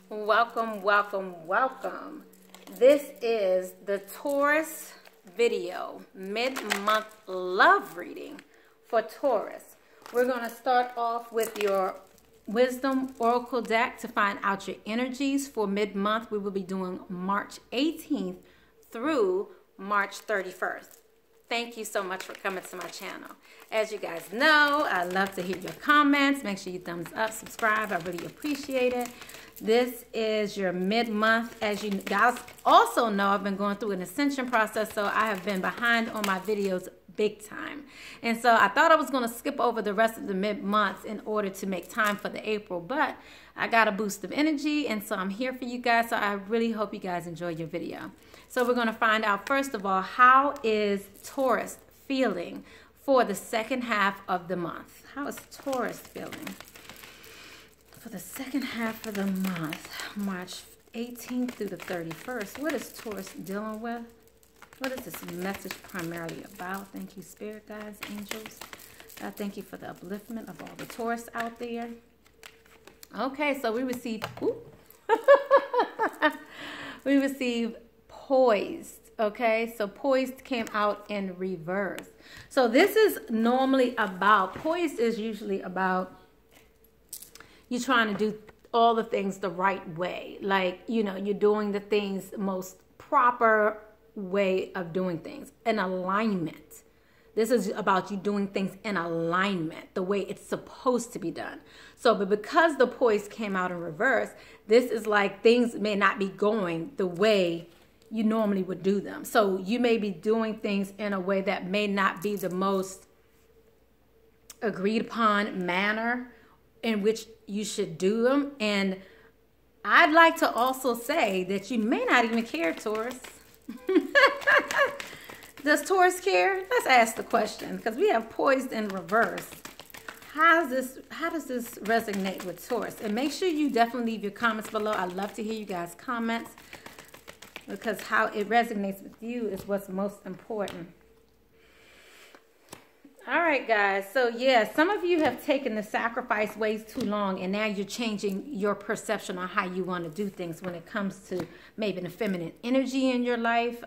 Welcome, welcome, welcome. This is the Taurus video, mid-month love reading for Taurus. We're going to start off with your Wisdom Oracle deck to find out your energies for mid-month. We will be doing March 18th through March 31st. Thank you so much for coming to my channel. As you guys know, I love to hear your comments. Make sure you thumbs up, subscribe. I really appreciate it. This is your mid-month. As you guys also know, I've been going through an ascension process, so I have been behind on my videos big time. And so I thought I was going to skip over the rest of the mid-months in order to make time for the April, but I got a boost of energy, and so I'm here for you guys. So I really hope you guys enjoy your video. So we're going to find out, first of all, how is Taurus feeling for the second half of the month? How is Taurus feeling for the second half of the month, March 18th through the 31st? What is Taurus dealing with? What is this message primarily about? Thank you, Spirit Guides, Angels. God, thank you for the upliftment of all the Taurus out there. Okay, so we receive, we receive Poised. Okay, so Poised came out in reverse. So this is normally about, Poised is usually about you trying to do all the things the right way. Like, you know, you're doing the things the most proper way of doing things, in alignment. This is about you doing things in alignment, the way it's supposed to be done. So, but because the Poise came out in reverse, this is like things may not be going the way you normally would do them. So you may be doing things in a way that may not be the most agreed upon manner in which you should do them. And I'd like to also say that you may not even care, Taurus. Does Taurus care? Let's ask the question, because we have Poised in reverse. How does this resonate with Taurus? And make sure you definitely leave your comments below. I'd love to hear you guys' comments, because how it resonates with you is what's most important. All right, guys. So, yeah, some of you have taken the sacrifice ways too long, and now you're changing your perception on how you want to do things when it comes to maybe the feminine energy in your life.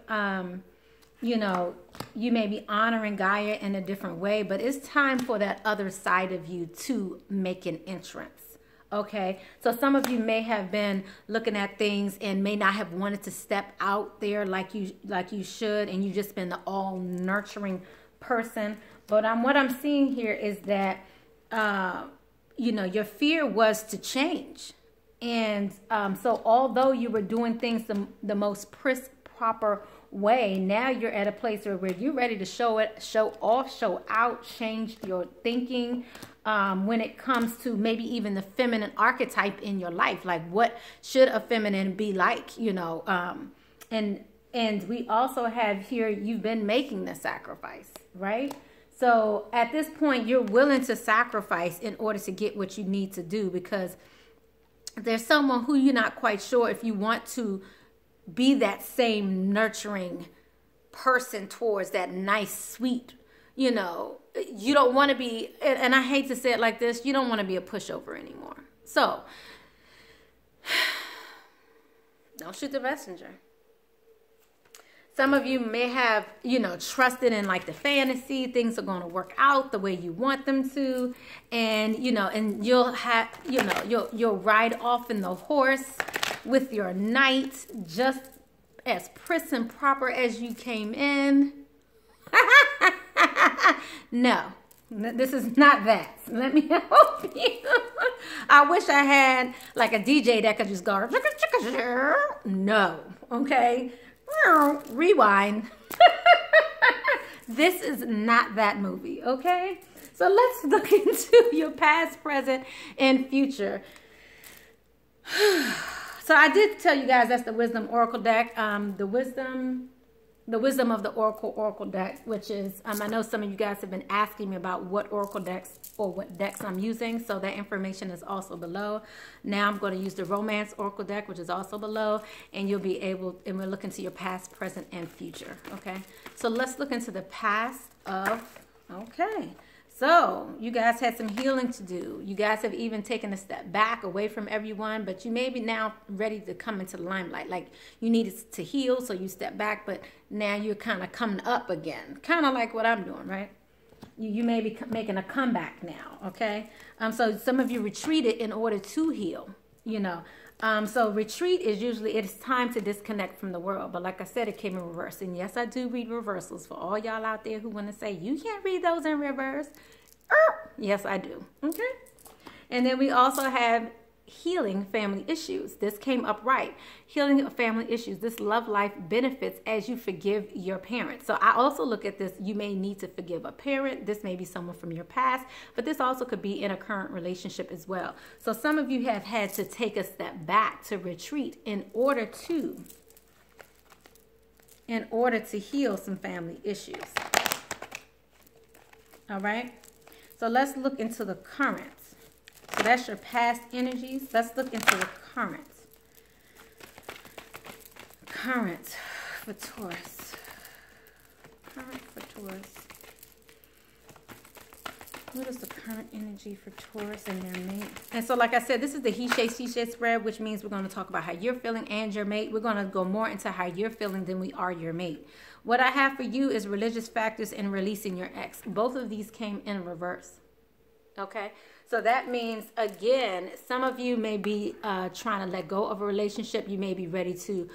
You know, you may be honoring Gaia in a different way, but it's time for that other side of you to make an entrance. Okay, so some of you may have been looking at things and may not have wanted to step out there like you should, and you've just been the all nurturing person. But what I'm seeing here is that you know, your fear was to change, and so although you were doing things the most proper way, now you're at a place where you're ready to show off, show out, change your thinking. When it comes to maybe even the feminine archetype in your life, like what should a feminine be like, you know, and we also have here, you've been making the sacrifice, right? So at this point, you're willing to sacrifice in order to get what you need to do, because there's someone who you're not quite sure if you want to be that same nurturing person towards that nice, sweet, you know, you don't want to be, and I hate to say it like this, you don't want to be a pushover anymore. So, don't shoot the messenger. Some of you may have, you know, trusted in like the fantasy, things are going to work out the way you want them to. And, you know, and you'll have, you know, you'll ride off in the horse with your knight just as prim and proper as you came in. No, this is not that. Let me help you. I wish I had like a DJ that could just go, no, okay? Rewind. This is not that movie, okay? So let's look into your past, present, and future. So I did tell you guys that's the Wisdom Oracle deck. The Wisdom of the Oracle deck, which is, I know some of you guys have been asking me about what Oracle decks or what decks I'm using, so that information is also below. Now I'm going to use the Romance Oracle deck, which is also below, and you'll be able, and we'll look into your past, present, and future, okay? So let's look into the past of, okay. So you guys had some healing to do. You guys have even taken a step back away from everyone, but you may be now ready to come into the limelight. Like you needed to heal, so you step back, but now you're kind of coming up again. Kind of like what I'm doing, right? You may be making a comeback now, okay? So some of you retreated in order to heal, you know. So retreat is usually, it's time to disconnect from the world. But like I said, it came in reverse. And yes, I do read reversals for all y'all out there who want to say, you can't read those in reverse. Yes, I do. Okay. And then we also have healing family issues. This came up right. Healing of family issues. This love life benefits as you forgive your parents. So I also look at this. You may need to forgive a parent. This may be someone from your past, but this also could be in a current relationship as well. So some of you have had to take a step back, to retreat in order to heal some family issues. All right. So let's look into the current. So that's your past energies. Let's look into the current. Current for Taurus. Current for Taurus. What is the current energy for Taurus and their mate? And so like I said, this is the he shade, she shade spread, which means we're going to talk about how you're feeling and your mate. We're going to go more into how you're feeling than we are your mate. What I have for you is religious factors and releasing your ex. Both of these came in reverse. Okay. So that means, again, some of you may be trying to let go of a relationship. You may be ready to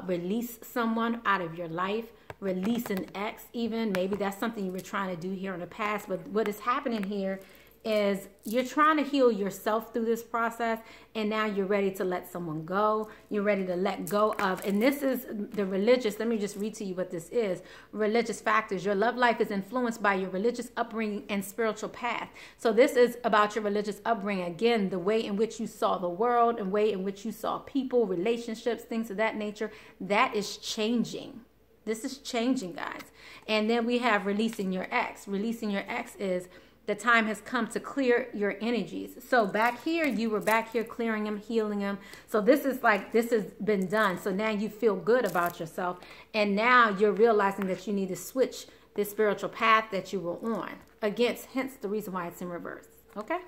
release someone out of your life, release an ex even. Maybe that's something you were trying to do here in the past. But what is happening here is you're trying to heal yourself through this process, and now you're ready to let someone go. You're ready to let go of, and this is the religious, let me just read to you what this is. Religious factors. Your love life is influenced by your religious upbringing and spiritual path. So this is about your religious upbringing. Again, the way in which you saw the world and way in which you saw people, relationships, things of that nature, that is changing. This is changing, guys. And then we have releasing your ex. Releasing your ex is the time has come to clear your energies. So back here, you were back here clearing them, healing them. So this is like, this has been done. So now you feel good about yourself. And now you're realizing that you need to switch this spiritual path that you were on against, hence the reason why it's in reverse. Okay?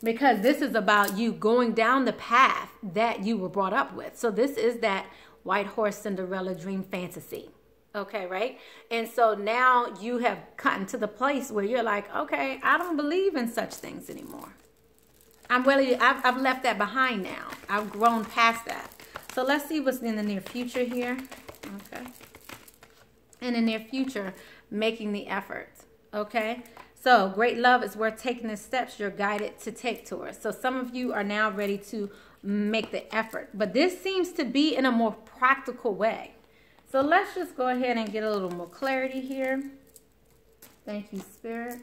Because this is about you going down the path that you were brought up with. So this is that white horse Cinderella dream fantasy. Okay, right? And so now you have gotten to the place where you're like, okay, I don't believe in such things anymore. I've left that behind now. I've grown past that. So let's see what's in the near future here. Okay. In the near future, making the effort. Okay. So great love is worth taking the steps you're guided to take towards. So some of you are now ready to make the effort. But this seems to be in a more practical way. So let's just go ahead and get a little more clarity here. Thank you, Spirit.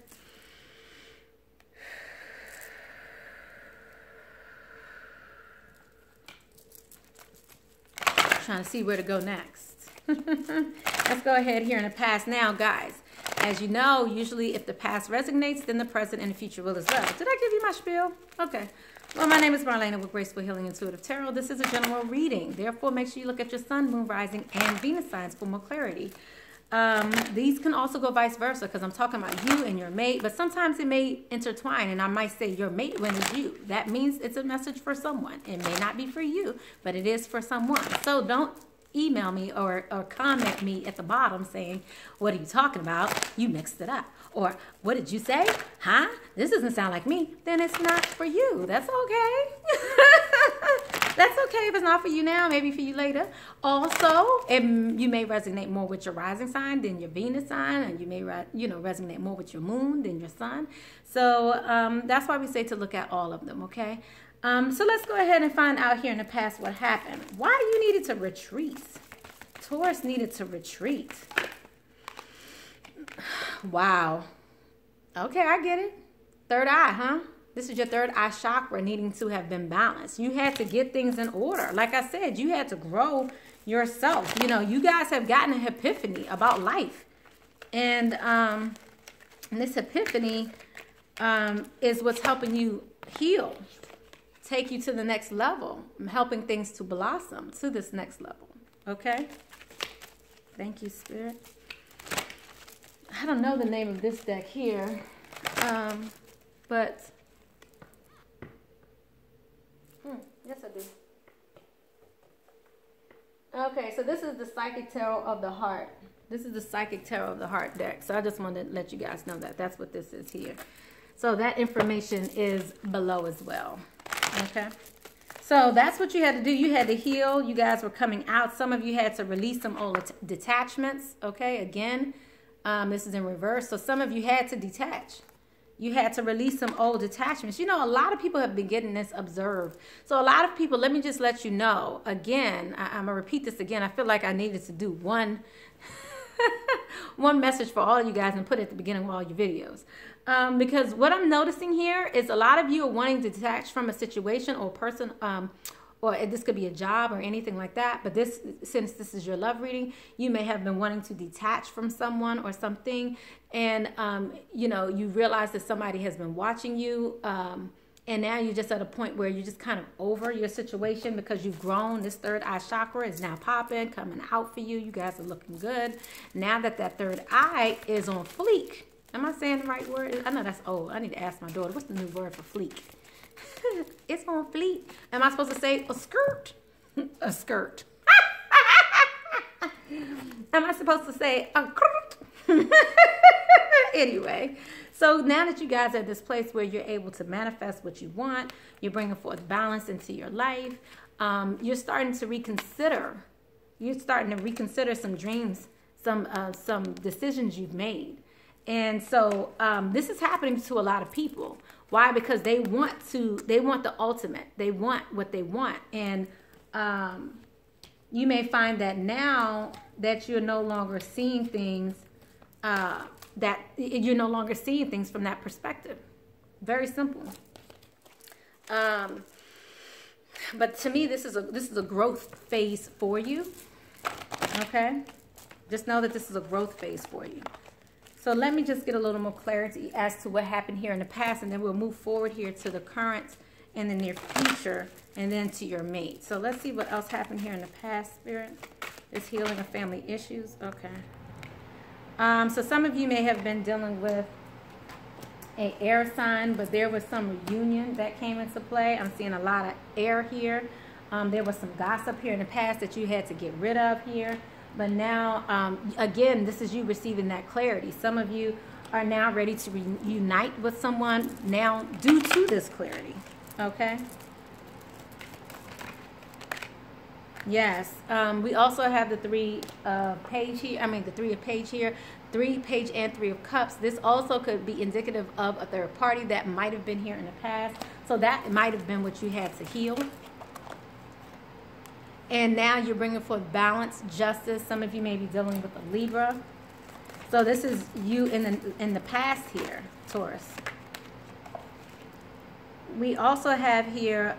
Trying to see where to go next. Let's go ahead here in the past now, guys. As you know, usually if the past resonates, then the present and the future will as well. Did I give you my spiel? Okay. Well, my name is Marlena with Graceful Healing Intuitive Tarot. This is a general reading. Therefore, make sure you look at your sun, moon, rising, and Venus signs for more clarity. These can also go vice versa because I'm talking about you and your mate, but sometimes it may intertwine, and I might say your mate when it's you. That means it's a message for someone. It may not be for you, but it is for someone. So don't email me or comment me at the bottom saying, what are you talking about? You mixed it up. Or what did you say? Huh? This doesn't sound like me. Then it's not for you. That's okay. That's okay if it's not for you now, maybe for you later. Also, you may resonate more with your rising sign than your Venus sign, and you may resonate more with your moon than your sun. So that's why we say to look at all of them, okay? So let's go ahead and find out here in the past what happened. Why you needed to retreat? Taurus needed to retreat. Wow. Okay, I get it. Third eye, huh? This is your third eye chakra needing to have been balanced. You had to get things in order. Like I said, you had to grow yourself. You know, you guys have gotten an epiphany about life. And this epiphany is what's helping you heal, take you to the next level, helping things to blossom to this next level. Okay? Thank you, Spirit. I don't know the name of this deck here, but yes, I do. Okay, so this is the Psychic Tarot of the Heart. This is the Psychic Tarot of the Heart deck. So I just wanted to let you guys know that that's what this is here. So that information is below as well. Okay. So that's what you had to do. You had to heal. You guys were coming out. Some of you had to release some old detachments. Okay. Again, this is in reverse. So some of you had to detach. You had to release some old detachments. You know, a lot of people have been getting this observed. So a lot of people, let me just let you know, again, I'm going to repeat this again. I feel like I needed to do one message for all you guys and put it at the beginning of all your videos. Because what I'm noticing here is a lot of you are wanting to detach from a situation or person, or this could be a job or anything like that. But this, since this is your love reading, you may have been wanting to detach from someone or something. And, you know, you realize that somebody has been watching you. And now you're just at a point where you're just kind of over your situation because you've grown. This third eye chakra is now popping, coming out for you. You guys are looking good. Now that that third eye is on fleek. Am I saying the right word? I know that's old. I need to ask my daughter, what's the new word for fleek? It's on fleek. Am I supposed to say a skirt? A skirt. Am I supposed to say a skirt? Anyway, so now that you guys are at this place where you're able to manifest what you want, you're bringing forth balance into your life, you're starting to reconsider. You're starting to reconsider some dreams, some decisions you've made. And so this is happening to a lot of people. Why? Because they want the ultimate. They want what they want. And you may find that now that you're no longer seeing things, that you're no longer seeing things from that perspective. Very simple. But to me, this is a growth phase for you. Okay? Just know that this is a growth phase for you. So let me just get a little more clarity as to what happened here in the past, and then we'll move forward here to the current and the near future, and then to your mate. So let's see what else happened here in the past, Spirit. Is healing of family issues. Okay. So some of you may have been dealing with an air sign, but there was some reunion that came into play. I'm seeing a lot of air here. There was some gossip here in the past that you had to get rid of here. But now, again, this is you receiving that clarity. Some of you are now ready to reunite with someone now due to this clarity. Okay? Yes. We also have the three page here. I mean, the three of page here. 3 page and 3 of cups. This also could be indicative of a third party that might have been here in the past. So that might have been what you had to heal. And now you're bringing forth balance, justice. Some of you may be dealing with a Libra. So this is you in the past here, Taurus. We also have here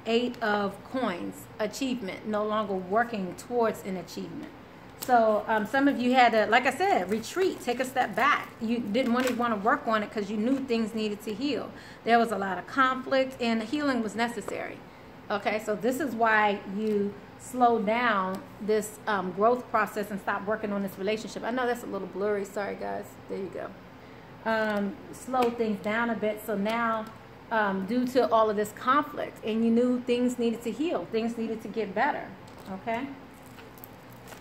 8 of coins, achievement, no longer working towards an achievement. So some of you had to, like I said, retreat, take a step back. You didn't want to work on it because you knew things needed to heal. There was a lot of conflict and healing was necessary. Okay, so this is why you slow down this growth process and stop working on this relationship. I know that's a little blurry. Sorry, guys. There you go. Slow things down a bit. So now, due to all of this conflict, and you knew things needed to heal. Things needed to get better. Okay?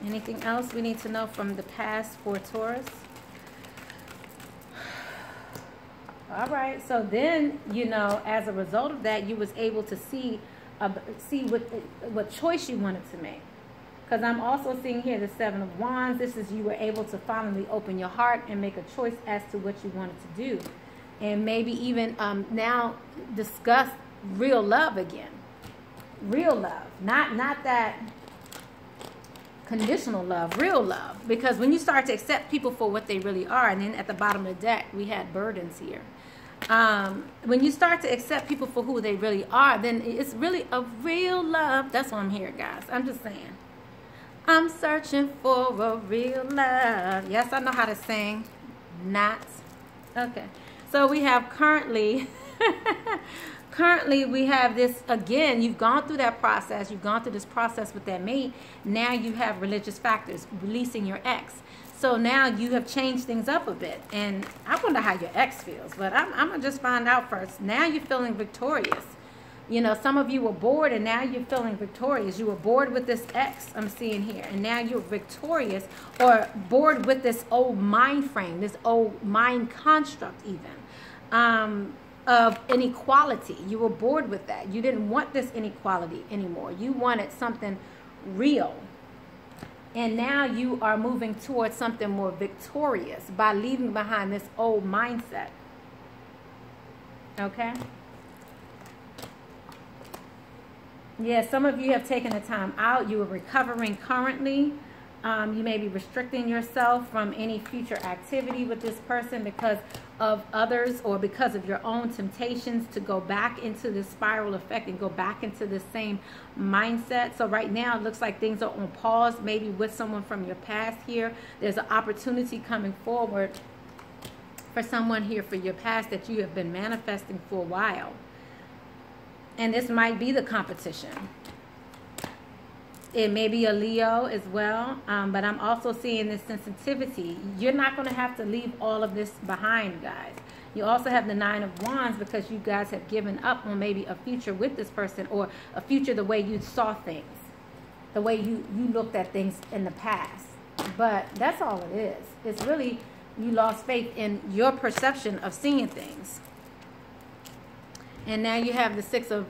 Anything else we need to know from the past for Taurus? All right. So then, you know, as a result of that, you was able to see what choice you wanted to make. Because I'm also seeing here the 7 of Wands. This is you were able to finally open your heart and make a choice as to what you wanted to do. And maybe even now discuss real love again. Real love. Not that conditional love. Real love. Because when you start to accept people for what they really are, and then at the bottom of the deck, we had burdens here. When you start to accept people for who they really are, then it's really a real love. That's why I'm here, guys. I'm just saying. I'm searching for a real love. Yes, I know how to sing. Not. Okay. So we have currently we have this again. You've gone through that process. You've gone through this process with that mate. Now you have religious factors, releasing your ex. So now you have changed things up a bit. And I wonder how your ex feels, but I'm going to just find out first. Now you're feeling victorious. You know, some of you were bored and now you're feeling victorious. You were bored with this ex I'm seeing here, and now you're victorious, or bored with this old mind frame, this old mind construct even, of inequality. You were bored with that. You didn't want this inequality anymore. You wanted something real. And now you are moving towards something more victorious by leaving behind this old mindset. Okay? Yeah, some of you have taken the time out. You are recovering currently. You may be restricting yourself from any future activity with this person because of others, or because of your own temptations to go back into this spiral effect and go back into the same mindset. So right now it looks like things are on pause, maybe with someone from your past here. There's an opportunity coming forward for someone here for your past that you have been manifesting for a while. And this might be the competition. It may be a Leo as well, but I'm also seeing this sensitivity. You're not going to have to leave all of this behind, guys. You also have the Nine of Wands because you guys have given up on maybe a future with this person, or a future the way you saw things, the way you looked at things in the past. But that's all it is. It's really you lost faith in your perception of seeing things. And now you have the Six of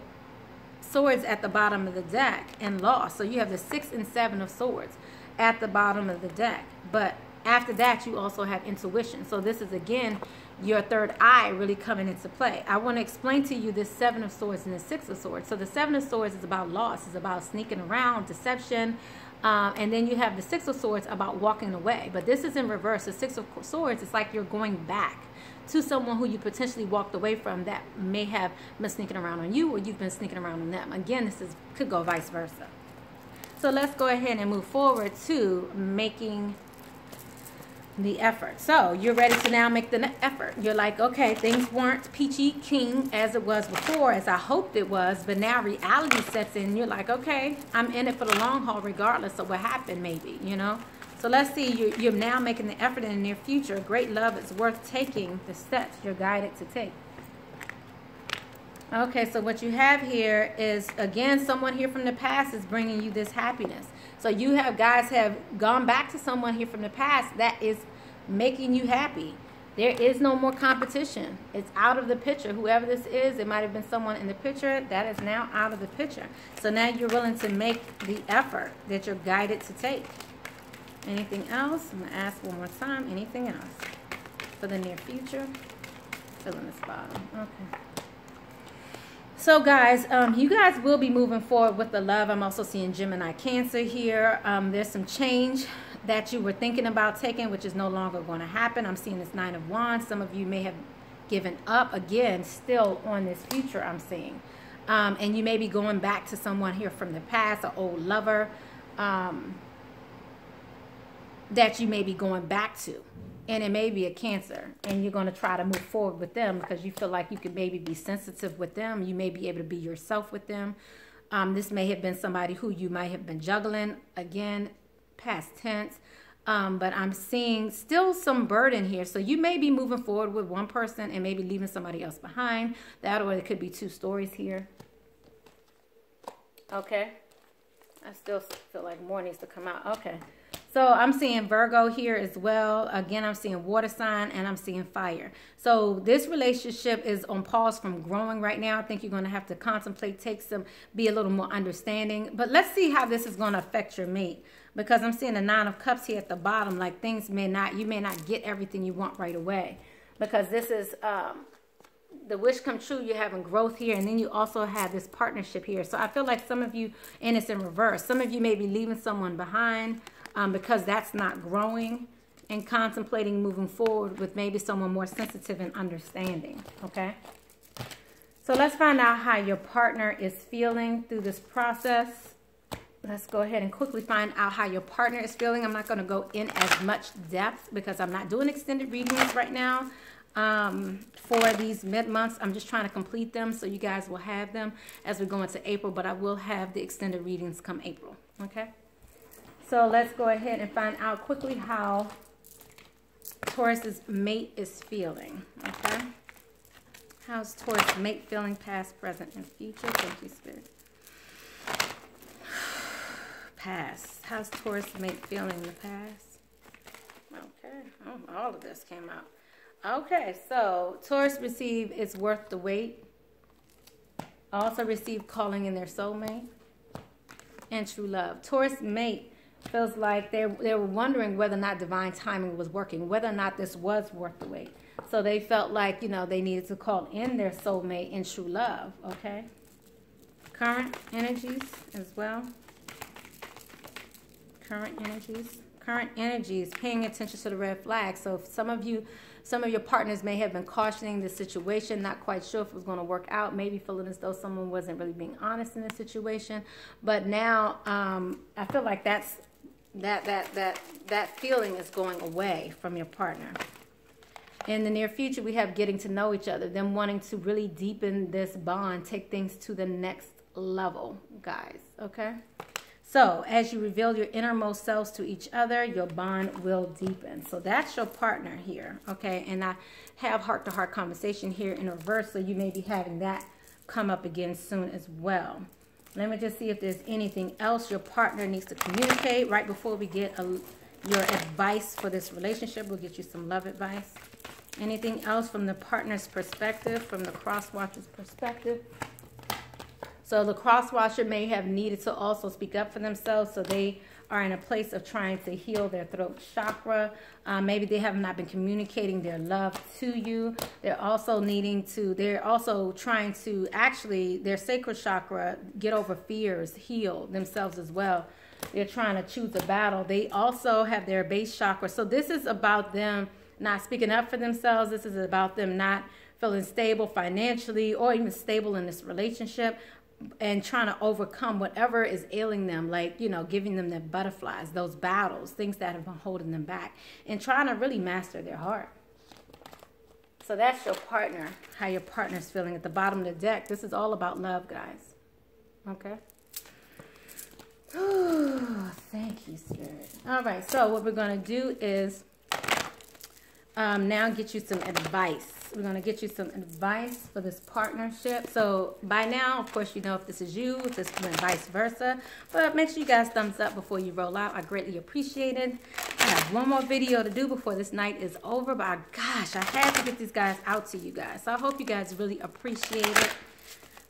Swords at the bottom of the deck and lost. So you have the 6 and 7 of Swords at the bottom of the deck. But after that, you also have intuition. So this is, again, your third eye really coming into play. I want to explain to you this 7 of Swords and the 6 of Swords. So the 7 of Swords is about loss. It's about sneaking around, deception. And then you have the 6 of Swords about walking away. But this is in reverse. The 6 of Swords is like you're going back to someone who you potentially walked away from that may have been sneaking around on you, or you've been sneaking around on them. Again, could go vice versa. So let's go ahead and move forward to making the effort. So you're ready to now make the effort. You're like, okay, things weren't peachy keen as it was before, as I hoped it was, but now reality sets in. You're like, okay, I'm in it for the long haul regardless of what happened, maybe, you know. So let's see, you're now making the effort in the near future. Great love is worth taking the steps you're guided to take. Okay, so what you have here is, again, someone here from the past is bringing you this happiness. So you guys have gone back to someone here from the past that is making you happy. There is no more competition. It's out of the picture. Whoever this is, it might have been someone in the picture, that is now out of the picture. So now you're willing to make the effort that you're guided to take. Anything else? I'm going to ask one more time. Anything else for the near future? Fill in this bottom. Okay. So, guys, you guys will be moving forward with the love. I'm also seeing Gemini, Cancer here. There's some change that you were thinking about taking, which is no longer going to happen. I'm seeing this 9 of Wands. Some of you may have given up, again, still on this future I'm seeing. And you may be going back to someone here from the past, an old lover, that you may be going back to. And it may be a Cancer, and you're going to try to move forward with them because you feel like you could maybe be sensitive with them. You may be able to be yourself with them. This may have been somebody who you might have been juggling, again, past tense. But I'm seeing still some burden here. So you may be moving forward with one person and maybe leaving somebody else behind. That, or it could be 2 stories here. Okay. I still feel like more needs to come out. Okay. So I'm seeing Virgo here as well. Again, I'm seeing water sign, and I'm seeing fire. So this relationship is on pause from growing right now. I think you're going to have to contemplate, be a little more understanding. But let's see how this is going to affect your mate. Because I'm seeing the 9 of Cups here at the bottom. Like you may not get everything you want right away. Because this is the wish come true. You're having growth here, and then you also have this partnership here. So I feel like some of you, and it's in reverse. Some of you may be leaving someone behind because that's not growing, and contemplating moving forward with maybe someone more sensitive and understanding. Okay. So let's find out how your partner is feeling through this process. Let's go ahead and quickly find out how your partner is feeling. I'm not going to go in as much depth because I'm not doing extended readings right now for these mid-months. I'm just trying to complete them so you guys will have them as we go into April, but I will have the extended readings come April. Okay. So let's go ahead and find out quickly how Taurus's mate is feeling, okay? How's Taurus mate feeling past, present, and future? Thank you, Spirit. Past. How's Taurus mate feeling in the past? Okay. Oh, all of this came out. Okay, so Taurus received it's worth the wait. Also received calling in their soulmate and true love. Taurus mate feels like they were wondering whether or not divine timing was working, whether or not this was worth the wait. So they felt like, you know, they needed to call in their soulmate in true love, okay? Current energies as well. Current energies, paying attention to the red flags. So if some of your partners may have been cautioning the situation, not quite sure if it was going to work out, maybe feeling as though someone wasn't really being honest in the situation. But now I feel like that feeling is going away from your partner. In the near future, we have getting to know each other, them wanting to really deepen this bond, take things to the next level, guys, okay? So as you reveal your innermost selves to each other, your bond will deepen. So that's your partner here, okay? And I have heart-to-heart conversation here in reverse, so you may be having that come up again soon as well. Let me just see if there's anything else your partner needs to communicate. Right before we get your advice for this relationship, we'll get you some love advice. Anything else from the partner's perspective, from the cross-watcher's perspective? So the cross-watcher may have needed to also speak up for themselves, so they are in a place of trying to heal their throat chakra. Maybe they have not been communicating their love to you. They're also trying to actually, their sacral chakra, get over fears, heal themselves as well. They're trying to choose a battle. They also have their base chakra. So this is about them not speaking up for themselves. This is about them not feeling stable financially or even stable in this relationship, and trying to overcome whatever is ailing them, like, you know, giving them their butterflies, those battles, things that have been holding them back, and trying to really master their heart. So that's your partner, how your partner's feeling at the bottom of the deck. This is all about love, guys. Okay? Ooh, thank you, Spirit. All right, so what we're going to do is now get you some advice. We're going to get you some advice for this partnership. So by now, of course, you know if this is you, if this went vice versa. But make sure you guys thumbs up before you roll out. I greatly appreciate it. I have one more video to do before this night is over. But gosh, I had to get these guys out to you guys. So I hope you guys really appreciate it.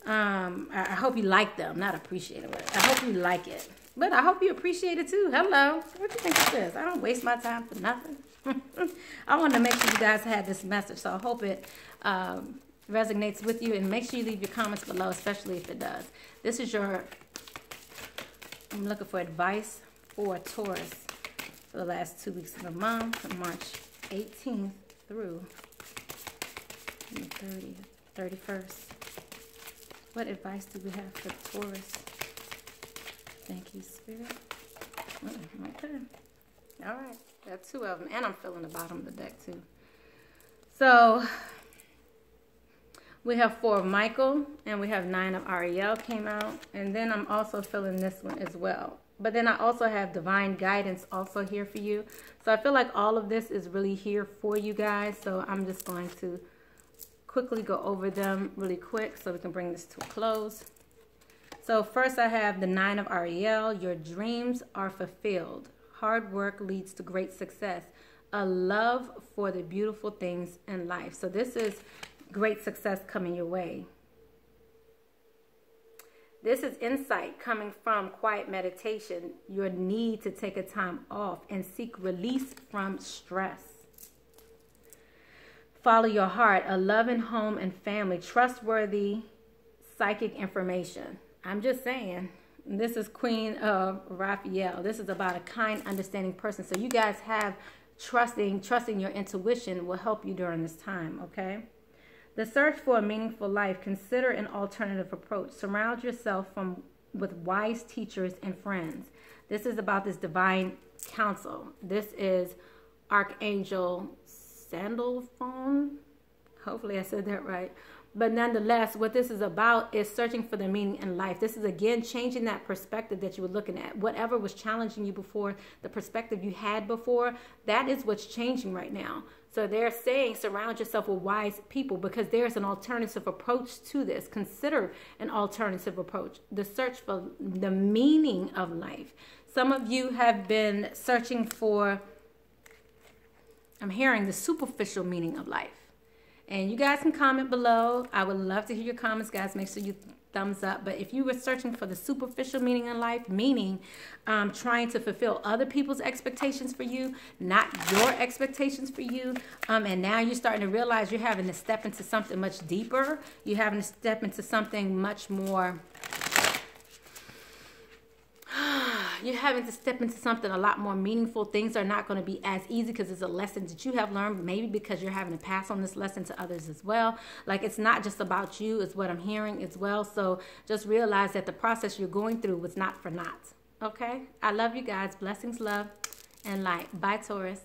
I hope you like them. Not appreciate it. I hope you like it. But I hope you appreciate it too. Hello. What do you think this is? I don't waste my time for nothing. I want to make sure you guys had this message, so I hope it resonates with you, and make sure you leave your comments below, especially if it does. This is I'm looking for advice for Taurus for the last 2 weeks of the month, from March 18th through the 31st. What advice do we have for Taurus? Thank you, Spirit. Okay. All right. There are 2 of them, and I'm feeling the bottom of the deck too. So we have 4 of Michael, and we have 9 of Ariel came out, and then I'm also feeling this one as well. But then I also have divine guidance also here for you. So I feel like all of this is really here for you guys. So I'm just going to quickly go over them really quick so we can bring this to a close. So first I have the 9 of Ariel. Your dreams are fulfilled. Hard work leads to great success. A love for the beautiful things in life. So this is great success coming your way. This is insight coming from quiet meditation. Your need to take a time off and seek release from stress. Follow your heart. A loving home and family. Trustworthy psychic information. I'm just saying. This is Queen of Raphael. This is about a kind, understanding person. So you guys have trusting your intuition will help you during this time, okay? The search for a meaningful life. Consider an alternative approach. Surround yourself with wise teachers and friends. This is about this divine counsel. This is Archangel Sandalphon. Hopefully I said that right. But nonetheless, what this is about is searching for the meaning in life. This is, again, changing that perspective that you were looking at. Whatever was challenging you before, the perspective you had before, that is what's changing right now. So they're saying surround yourself with wise people, because there's an alternative approach to this. Consider an alternative approach. The search for the meaning of life. Some of you have been searching for, I'm hearing, the superficial meaning of life. And you guys can comment below. I would love to hear your comments, guys. Make sure you thumbs up. But if you were searching for the superficial meaning in life, meaning trying to fulfill other people's expectations for you, not your expectations for you, and now you're starting to realize you're having to step into something much deeper. You're having to step into something much more... You're having to step into something a lot more meaningful. Things are not going to be as easy because it's a lesson that you have learned, maybe because you're having to pass on this lesson to others as well. Like, it's not just about you, is what I'm hearing as well. So just realize that the process you're going through was not for naught. Okay? I love you guys. Blessings, love, and light. Bye, Taurus.